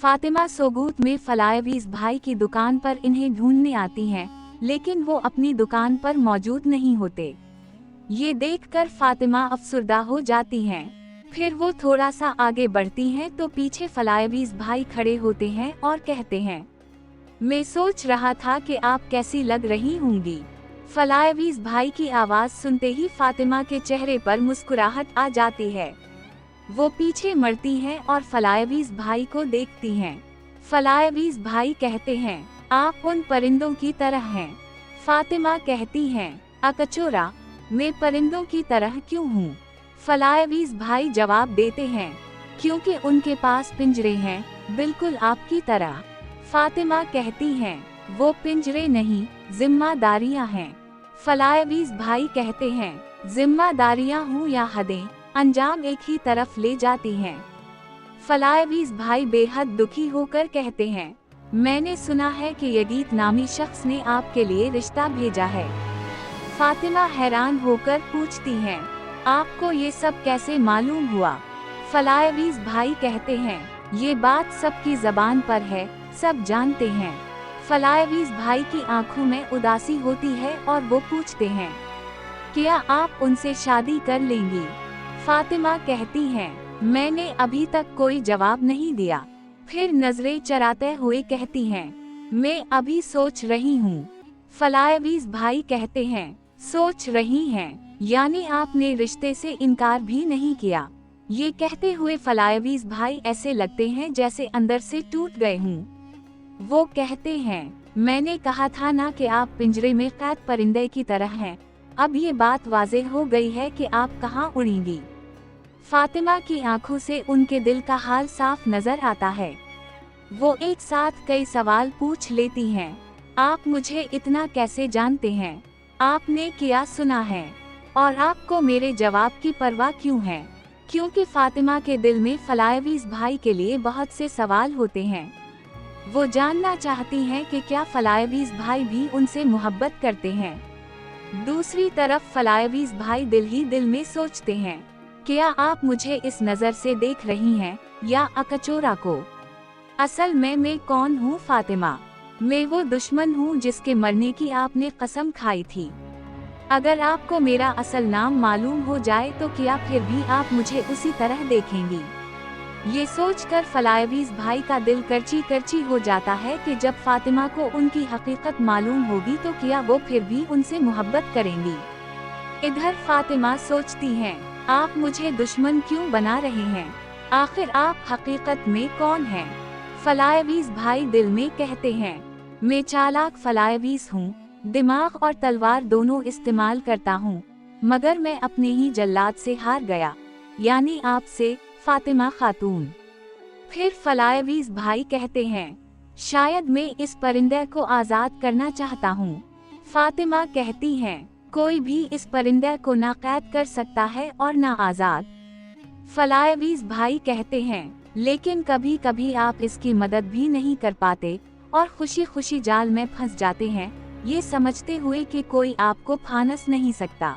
फातिमा सोगूत में फलायवीज भाई की दुकान पर इन्हें ढूंढने आती हैं, लेकिन वो अपनी दुकान पर मौजूद नहीं होते। ये देखकर फातिमा अफसुर्दा हो जाती हैं। फिर वो थोड़ा सा आगे बढ़ती हैं तो पीछे फलायवीज भाई खड़े होते हैं और कहते हैं, मैं सोच रहा था कि आप कैसी लग रही होंगी। फलायवीज भाई की आवाज सुनते ही फातिमा के चेहरे पर मुस्कुराहट आ जाती है। वो पीछे मड़ती हैं और फलायवीज भाई को देखती हैं। फलायवीज भाई कहते हैं, आप उन परिंदों की तरह हैं। फातिमा कहती हैं, अकचोरा, मैं परिंदों की तरह क्यों हूँ? फलायवीज भाई जवाब देते हैं, क्योंकि उनके पास पिंजरे हैं, बिल्कुल आपकी तरह। फातिमा कहती हैं, वो पिंजरे नहीं, जिम्मेदारियां हैं। फलायवीज भाई कहते हैं, जिम्मेदारियां हूँ या हदें, अंजाम एक ही तरफ ले जाती हैं। फलायवीज भाई बेहद दुखी होकर कहते हैं, मैंने सुना है कि यगीत नामी शख्स ने आपके लिए रिश्ता भेजा है। फातिमा हैरान होकर पूछती हैं, आपको ये सब कैसे मालूम हुआ? फलायवीज भाई कहते हैं, ये बात सबकी जबान पर है, सब जानते हैं। फलायवीज भाई की आंखों में उदासी होती है और वो पूछते हैं, क्या आप उनसे शादी कर लेंगी? फातिमा कहती हैं, मैंने अभी तक कोई जवाब नहीं दिया। फिर नजरें चराते हुए कहती हैं, मैं अभी सोच रही हूँ। फलायवीज भाई कहते हैं, सोच रही हैं, यानी आपने रिश्ते से इनकार भी नहीं किया। ये कहते हुए फलायवीज भाई ऐसे लगते हैं जैसे अंदर से टूट गए हूँ। वो कहते हैं, मैंने कहा था ना कि आप पिंजरे में कैद परिंदे की तरह हैं। अब ये बात वाज़ेह हो गई है कि आप कहाँ उड़ेंगी। फातिमा की आंखों से उनके दिल का हाल साफ नजर आता है। वो एक साथ कई सवाल पूछ लेती हैं, आप मुझे इतना कैसे जानते हैं? आपने क्या सुना है? और आपको मेरे जवाब की परवाह क्यों है? क्योंकि फातिमा के दिल में फलायवीज भाई के लिए बहुत से सवाल होते हैं। वो जानना चाहती हैं कि क्या फलायवीज भाई भी उनसे मोहब्बत करते हैं। दूसरी तरफ फलायवीज भाई दिल ही दिल में सोचते हैं, क्या आप मुझे इस नज़र से देख रही हैं या अकचोरा को? असल में मैं कौन हूँ फातिमा? मैं वो दुश्मन हूँ जिसके मरने की आपने कसम खाई थी। अगर आपको मेरा असल नाम मालूम हो जाए तो क्या फिर भी आप मुझे उसी तरह देखेंगी? ये सोचकर फलायवीज भाई का दिल करची करची हो जाता है कि जब फातिमा को उनकी हकीकत मालूम होगी तो क्या वो फिर भी उनसे मोहब्बत करेंगी। इधर फातिमा सोचती हैं, आप मुझे दुश्मन क्यों बना रहे हैं? आखिर आप हकीकत में कौन हैं? फलायवीज भाई दिल में कहते हैं, मैं चालाक फलायवीज हूँ, दिमाग और तलवार दोनों इस्तेमाल करता हूँ, मगर मैं अपने ही जल्लाद से हार गया, यानी आपसे, फातिमा खातून। फिर फलायवीज भाई कहते हैं, शायद मैं इस परिंदे को आज़ाद करना चाहता हूँ। फातिमा कहती हैं, कोई भी इस परिंदे को ना कैद कर सकता है और ना आज़ाद। फलायवीज भाई कहते हैं, लेकिन कभी कभी आप इसकी मदद भी नहीं कर पाते और खुशी खुशी जाल में फंस जाते हैं, ये समझते हुए कि कोई आपको फांस नहीं सकता।